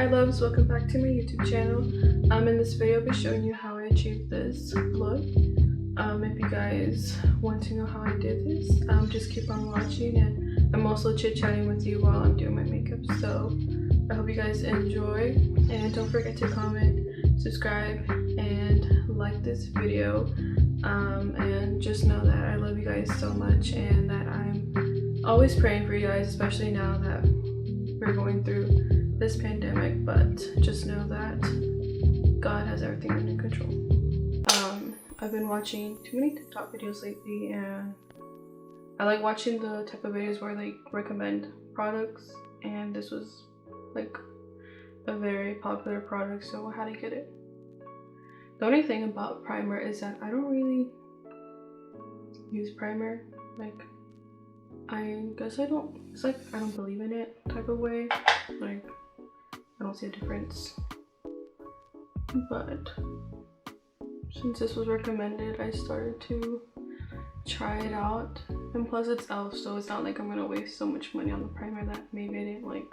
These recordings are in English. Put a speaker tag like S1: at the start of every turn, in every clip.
S1: Hi loves, welcome back to my YouTube channel. In this video I'll be showing you how I achieved this look. If you guys want to know how I did this, just keep on watching, and I'm also chit-chatting with you while I'm doing my makeup. So I hope you guys enjoy, and don't forget to comment, subscribe, and like this video. And just know that I love you guys so much, and that I'm always praying for you guys, especially now that we're going through this pandemic. But just know that God has everything under control. I've been watching too many TikTok videos lately, and I like watching the type of videos where they recommend products, and this was like a very popular product, so I had to get it. The only thing about primer is that I don't really use primer. Like, I guess I don't, it's like I don't believe in it type of way. Like, I don't see a difference. But since this was recommended, I started to try it out. And plus it's e.l.f., so it's not like I'm gonna waste so much money on the primer that maybe I didn't like.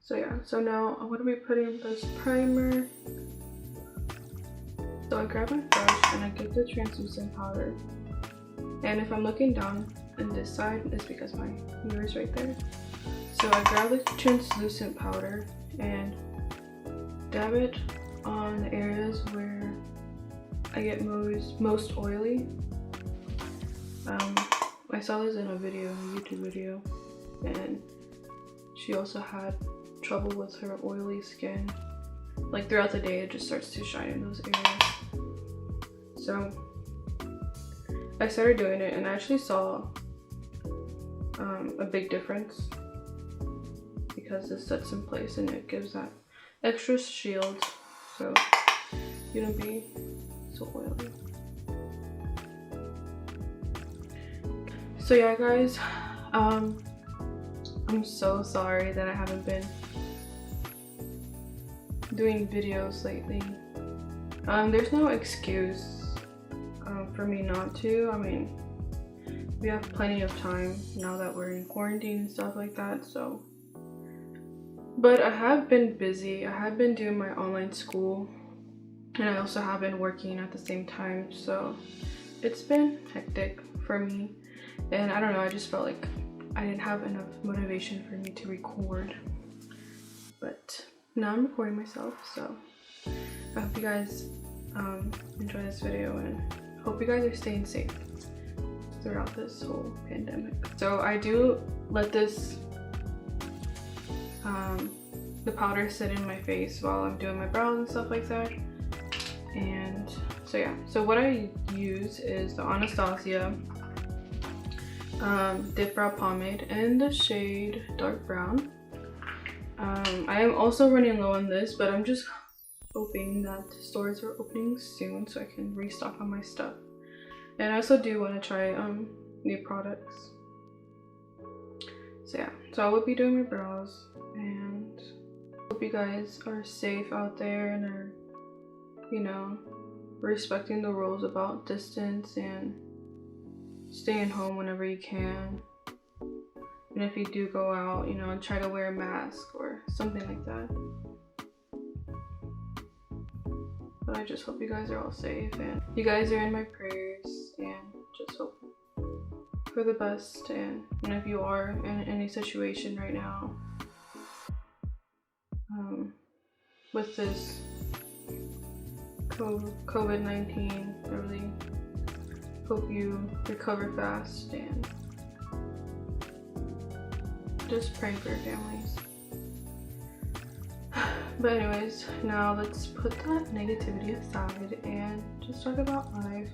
S1: So yeah, so now I'm gonna be putting this primer. So I grab my brush and I get the translucent powder. And if I'm looking down on this side, it's because my mirror is right there. So I grab the translucent powder and dab it on the areas where I get most oily. I saw this in a video, a YouTube video, and she also had trouble with her oily skin. Like throughout the day, it just starts to shine in those areas. So I started doing it, and I actually saw a big difference because this sets in place and it gives that extra shield, so you don't be so oily. So yeah guys, I'm so sorry that I haven't been doing videos lately. There's no excuse for me not to. I mean, we have plenty of time now that we're in quarantine and stuff like that, so. But I have been busy. I have been doing my online school, and I also have been working at the same time, so it's been hectic for me. And I don't know, I just felt like I didn't have enough motivation for me to record. But now I'm recording myself, so I hope you guys enjoy this video, and hope you guys are staying safe throughout this whole pandemic. So I do let this the powder sit in my face while I'm doing my brows and stuff like that. And so yeah, so what I use is the Anastasia Dip Brow Pomade in the shade Dark Brown. I am also running low on this, but I'm just hoping that stores are opening soon so I can restock on my stuff. And I also do want to try new products. So yeah, so I will be doing my brows, and hope you guys are safe out there and are, you know, respecting the rules about distance and staying home whenever you can. And if you do go out, you know, try to wear a mask or something like that. But I just hope you guys are all safe, and you guys are in my prayers, and just hope for the best. And if you are in any situation right now with this COVID-19, I really hope you recover fast, and just praying for your families. But anyways, now let's put that negativity aside and just talk about life.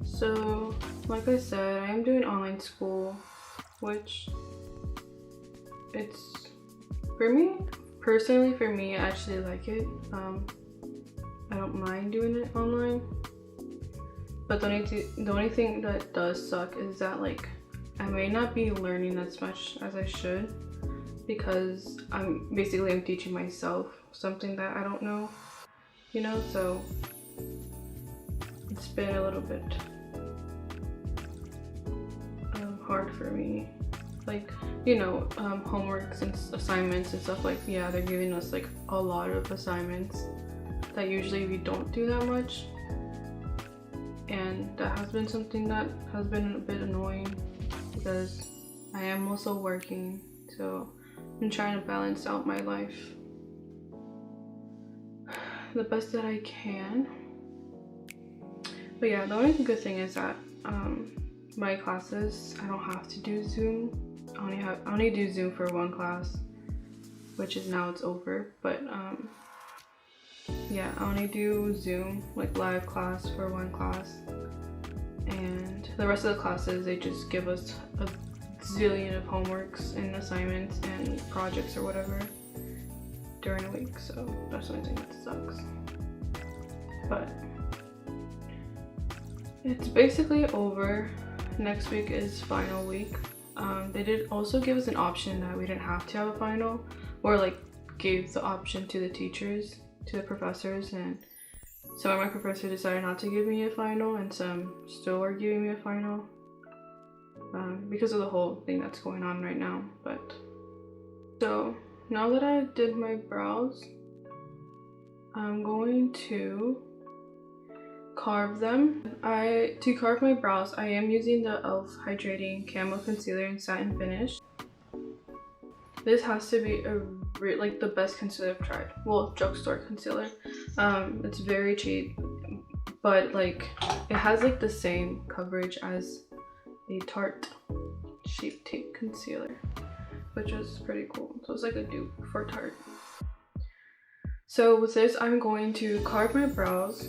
S1: So like I said, I am doing online school, which it's, for me personally, for me, I actually like it. I don't mind doing it online, but the only thing that does suck is that, like, I may not be learning as much as I should, because I'm teaching myself something that I don't know, you know. So it's been a little bit hard for me like, you know, homeworks and assignments and stuff. Like, yeah, they're giving us like a lot of assignments that usually we don't do that much, and that has been something that has been a bit annoying because I am also working, so I'm trying to balance out my life the best that I can. But yeah, the only good thing is that my classes, I don't have to do Zoom. I only do Zoom for one class, which is now it's over. But yeah, I only do Zoom, like live class for one class, and the rest of the classes they just give us a zillion of homeworks and assignments and projects or whatever during the week. So that's the only thing that sucks. But it's basically over. Next week is final week. They did also give us an option that we didn't have to have a final, or like gave the option to the teachers, to the professors, and some of my professors decided not to give me a final and some still are giving me a final because of the whole thing that's going on right now. But so now that I did my brows, I'm going to carve them. To carve my brows, I am using the e.l.f. Hydrating Camo Concealer in Satin Finish. This has to be like the best concealer I've tried. Well, drugstore concealer. It's very cheap, but like it has like the same coverage as a Tarte Shape Tape concealer, which is pretty cool. So it's like a dupe for Tarte. So with this, I'm going to carve my brows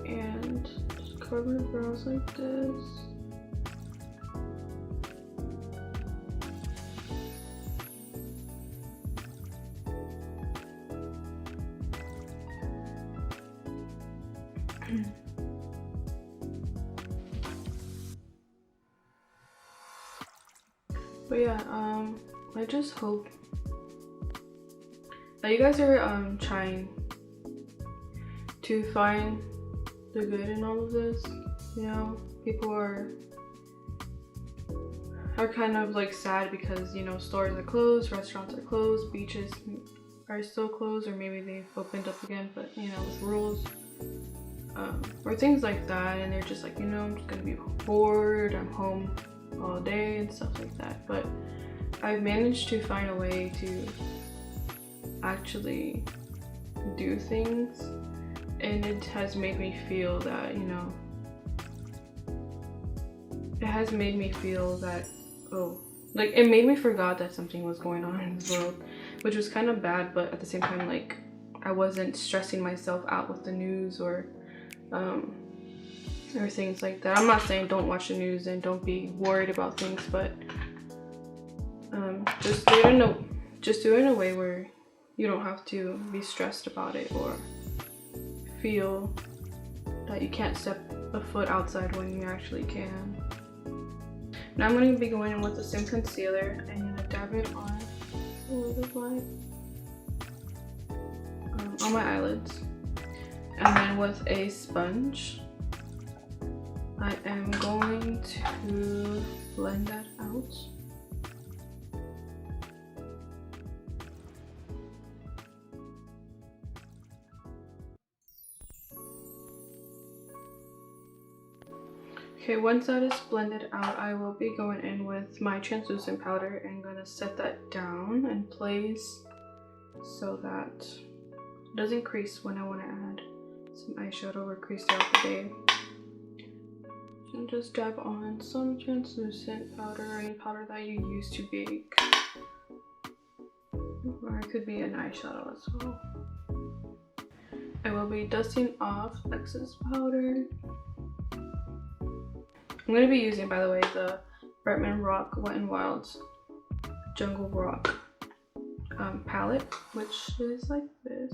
S1: and just carve my brows like this. But yeah, I just hope that you guys are trying to find the good in all of this. You know, people are kind of like sad because, you know, stores are closed, restaurants are closed, beaches are still closed, or maybe they've opened up again, but you know, with rules or things like that, and they're just like, you know, I'm just gonna be bored, I'm home all day and stuff like that. But I've managed to find a way to actually do things, and it has made me feel that, you know, it has made me feel that, oh, like it made me forgot that something was going on in the world, which was kind of bad. But at the same time, like, I wasn't stressing myself out with the news or things like that. I'm not saying don't watch the news and don't be worried about things, but just do it in a way where you don't have to be stressed about it or feel that you can't step a foot outside when you actually can. Now I'm going to be going in with the same concealer and I'm going to dab it on a little bit on my eyelids, and then with a sponge I am going to blend that out. Okay, once that is blended out, I will be going in with my translucent powder and going to set that down in place so that it doesn't crease when I want to add some eyeshadow or crease throughout the day. And just dab on some translucent powder or any powder that you use to bake, or it could be an eyeshadow as well. I will be dusting off excess powder. I'm going to be using, by the way, the Bretman Rock Wet n Wild Jungle Rock palette, which is like this.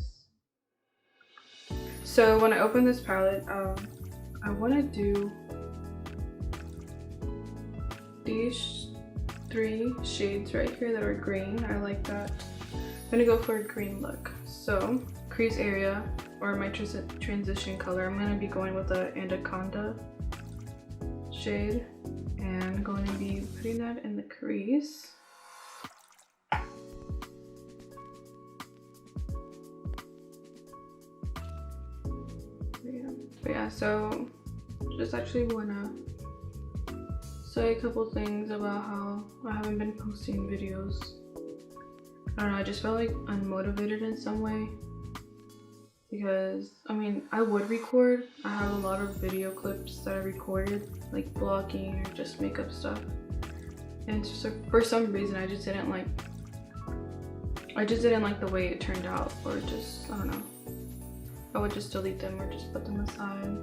S1: So when I open this palette, I want to do these 3 shades right here that are green. I like that. I'm gonna go for a green look. So crease area, or my transition color, I'm gonna be going with the Anaconda shade, and I'm going to be putting that in the crease. But yeah, so just actually wanna say a couple things about how I haven't been posting videos. I don't know, I just felt like unmotivated in some way, because I mean, I would record. I have a lot of video clips that I recorded, like vlogging or just makeup stuff, and so for some reason I just didn't like the way it turned out, or just, I don't know, I would just delete them or just put them aside.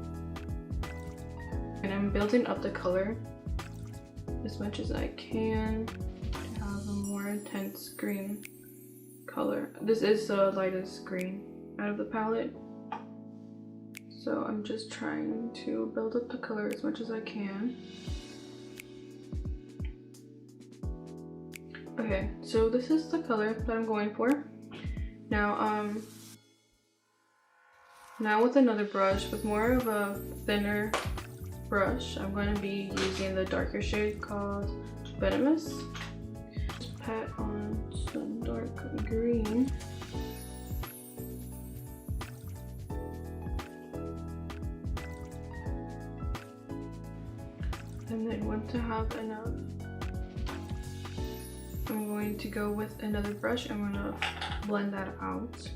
S1: And I'm building up the color as much as I can to have a more intense green color. This is the lightest green out of the palette, so I'm just trying to build up the color as much as I can. Okay, so this is the color that I'm going for. Now with another brush, with more of a thinner brush, I'm going to be using the darker shade called Venomous. Just pat on some dark green. And then once I have enough, I'm going to go with another brush. I'm going to blend that out.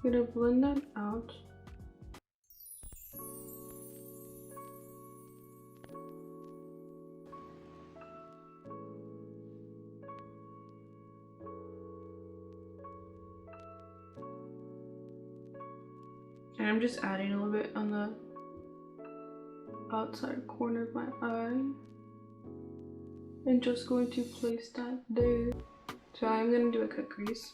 S1: I'm going to blend that out. And I'm just adding a little bit on the outside corner of my eye. And just going to place that there. So I'm going to do a cut crease.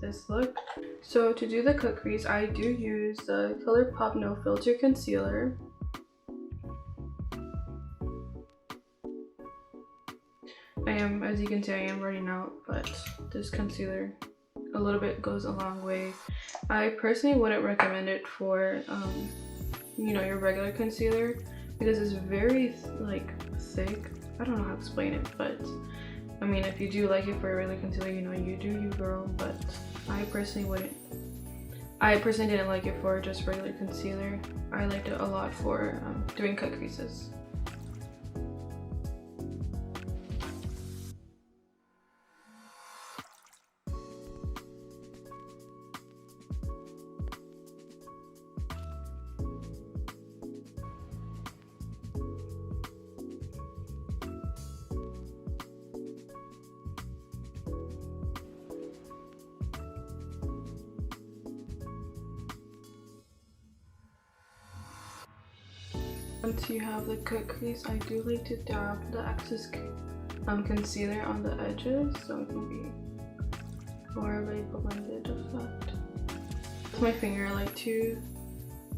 S1: This look. So to do the cut crease, I do use the Colorpop No Filter Concealer. As you can see, I am running out, but this concealer, a little bit goes a long way. I personally wouldn't recommend it for, you know, your regular concealer, because it's very like thick. I don't know how to explain it, but I mean, if you do like it for a regular concealer, you know, you do you, girl. But I personally wouldn't. I personally didn't like it for just regular concealer. I liked it a lot for doing cut creases. Once you have the cut crease, I do like to dab the excess concealer on the edges, so it can be more of a blended effect. With my finger, I like to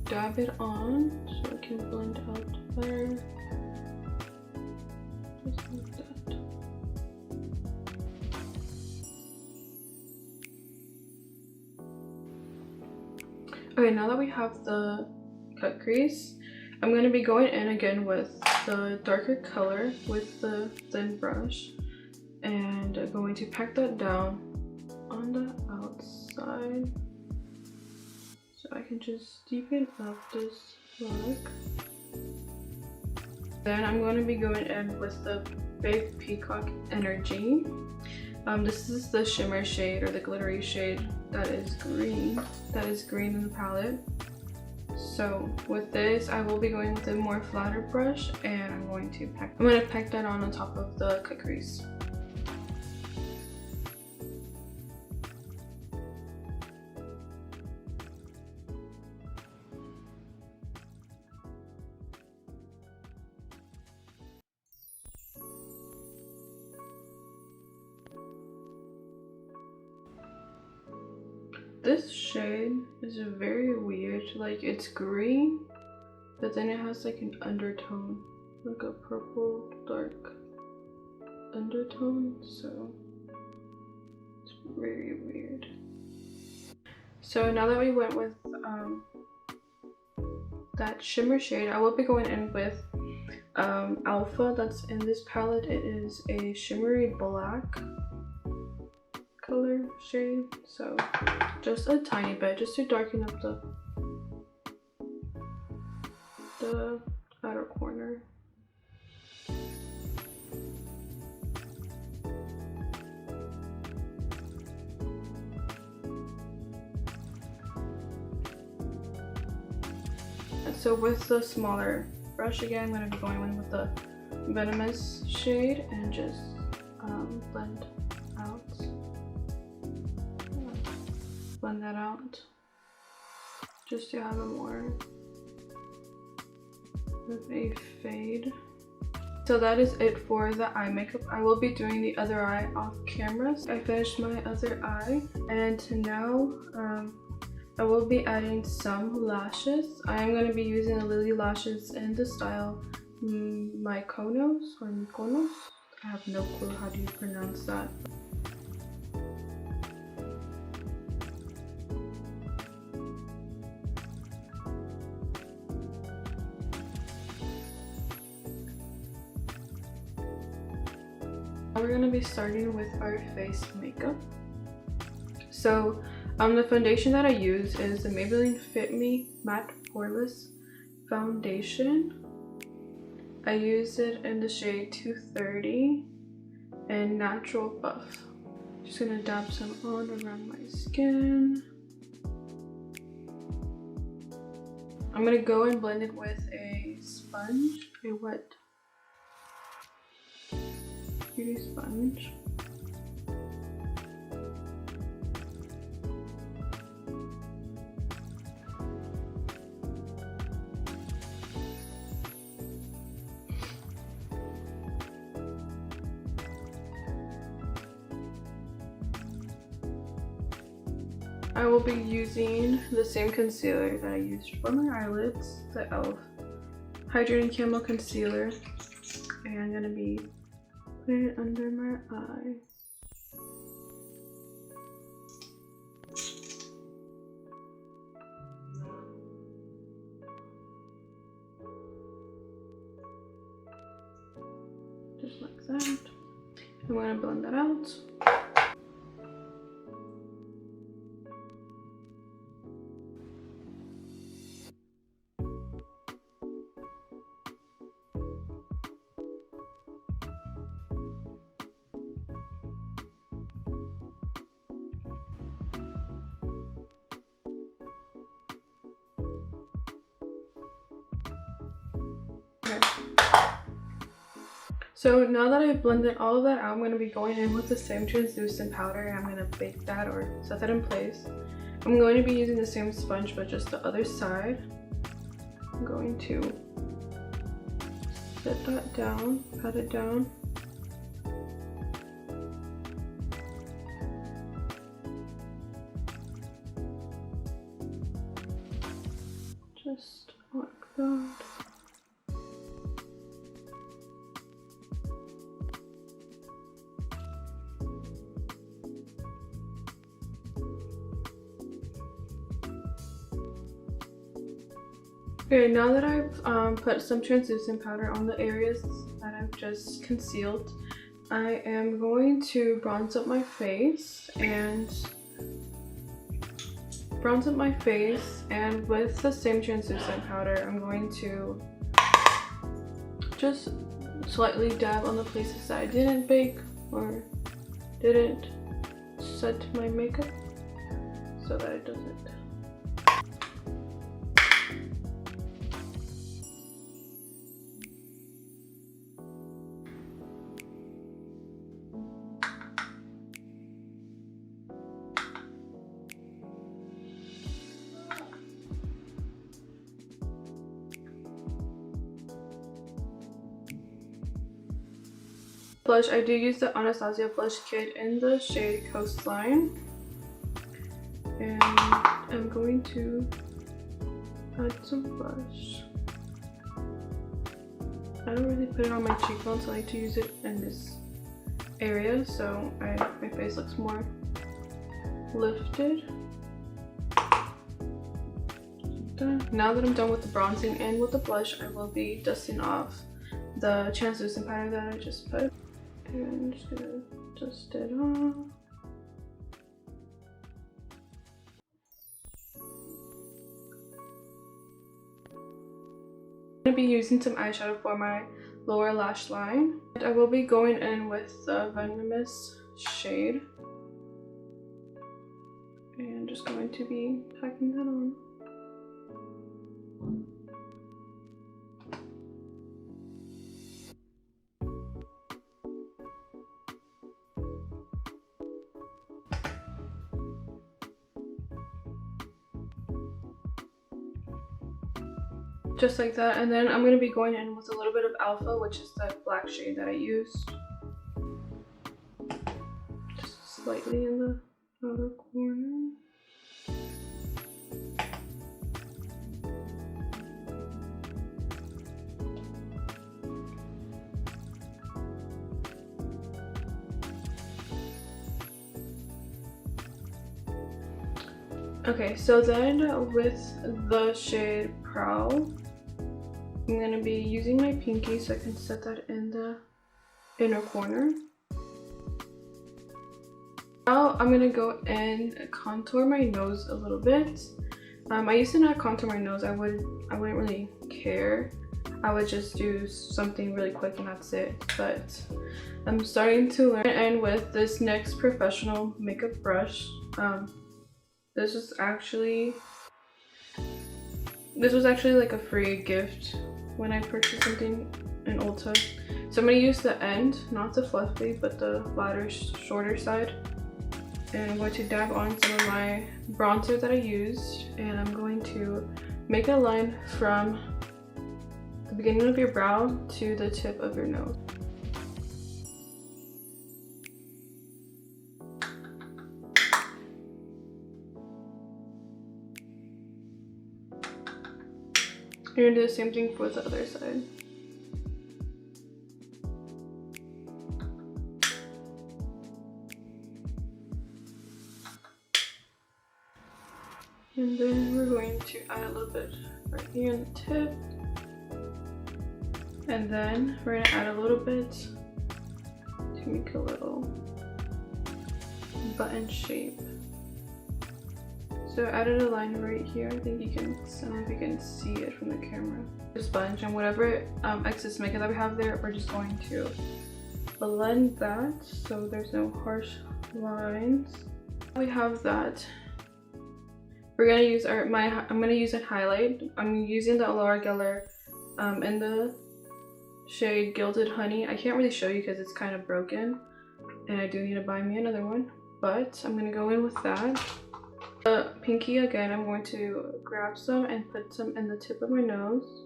S1: dab it on so it can blend out better. Just like that. Okay, now that we have the cut crease, I'm going to be going in again with the darker color with the thin brush, and I'm going to pack that down on the outside so I can just deepen up this look. Then I'm going to be going in with the Big Peacock Energy. This is the shimmer shade, or the glittery shade that is green. That is green in the palette. So with this, I will be going with a more flatter brush, and I'm going to pack that on top of the cut crease. This shade is very weird. Like, it's green, but then it has like an undertone, like a purple dark undertone, so it's very weird. So now that we went with that shimmer shade. I will be going in with Alpha that's in this palette. It is a shimmery black color shade, so just a tiny bit just to darken up the outer corner. So with the smaller brush again, I'm going to be going in with the Venomous shade and just blend that out just to have a more of a fade. So that is it for the eye makeup. I will be doing the other eye off camera. I finished my other eye, and now I will be adding some lashes. I am going to be using the Lilly lashes in the style Mykonos or Mykonos. I have no clue how do you pronounce that. We're going to be starting with our face makeup. So the foundation that I use is the Maybelline Fit Matte Poreless Foundation. I use it in the shade 230 and Natural Buff. Just gonna dab some on around my skin. I'm gonna go and blend it with a sponge, a wet beauty sponge. I will be using the same concealer that I used for my eyelids, the e.l.f. Hydrating Camo Concealer, and I'm going to be putting it under my eye. Just like that. I'm going to blend that out. So now that I've blended all of that out, I'm going to be going in with the same translucent powder, and I'm going to bake that or set that in place. I'm going to be using the same sponge but just the other side. I'm going to set that down, pat it down. Just like that. Okay, now that I've put some translucent powder on the areas that I've just concealed, I am going to bronze up my face and with the same translucent powder, I'm going to just slightly dab on the places that I didn't bake or didn't set my makeup so that it doesn't. Blush, I do use the Anastasia blush kit in the shade Coastline, and I'm going to add some blush. I don't really put it on my cheekbones, I like to use it in this area so my face looks more lifted. Like that. Now that I'm done with the bronzing and with the blush, I will be dusting off the translucent powder that I just put. And I'm just gonna dust it off. I'm going to be using some eyeshadow for my lower lash line. And I will be going in with the Venomous shade. And I'm just going to be packing that on. Just like that, and then I'm going to be going in with a little bit of Alpha, which is the black shade that I used. Just slightly in the outer corner. Okay, so then with the shade Prowl, I'm going to be using my pinky so I can set that in the inner corner. Now I'm going to go and contour my nose a little bit. I used to not contour my nose. I wouldn't really care. I would just do something really quick and that's it. But I'm starting to learn. And with this NYX Professional makeup brush, this was actually like a free gift when I purchased something in Ulta. So I'm going to use the end, not the fluffy, but the flatter, shorter side. And I'm going to dab on some of my bronzer that I used. And I'm going to make a line from the beginning of your brow to the tip of your nose. You're gonna do the same thing for the other side. And then we're going to add a little bit right here on the tip. And then we're gonna add a little bit to make a little button shape. So I added a line right here. I think you can, I don't know if you can see it from the camera. The sponge and whatever excess makeup that we have there, we're just going to blend that so there's no harsh lines. We have that. We're gonna use I'm gonna use a highlight. I'm using the Laura Geller in the shade Gilded Honey. I can't really show you because it's kind of broken, and I do need to buy me another one. But I'm gonna go in with that. The pinky again, I'm going to grab some and put some in the tip of my nose.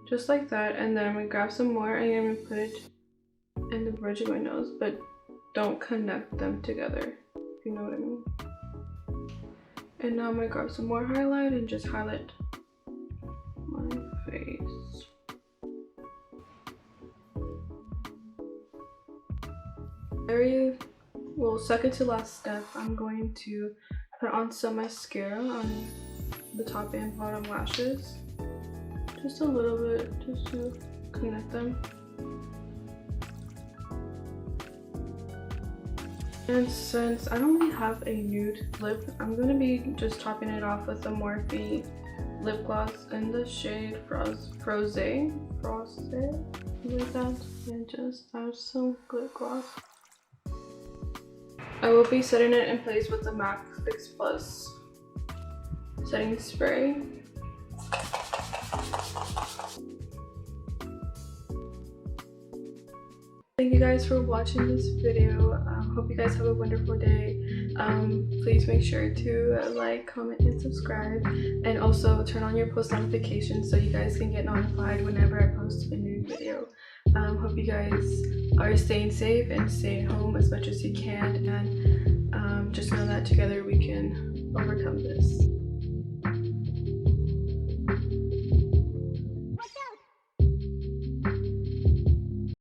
S1: Just like that, and then I'm going to grab some more and I'm going to put it in the bridge of my nose, but don't connect them together, if you know what I mean. And now I'm going to grab some more highlight and just highlight my face. Well, second to last step, I'm going to put on some mascara on the top and bottom lashes. Just a little bit, just to connect them. And since I don't really have a nude lip, I'm going to be just topping it off with the Morphe lip gloss in the shade Froze, like that, and just add some lip gloss. I will be setting it in place with the MAC Fix Plus setting spray. Thank you guys for watching this video. Hope you guys have a wonderful day. Please make sure to like, comment, and subscribe, and also turn on your post notifications so you guys can get notified whenever I post a new video. Hope you guys are staying safe and staying home as much as you can, and just know that together we can overcome this.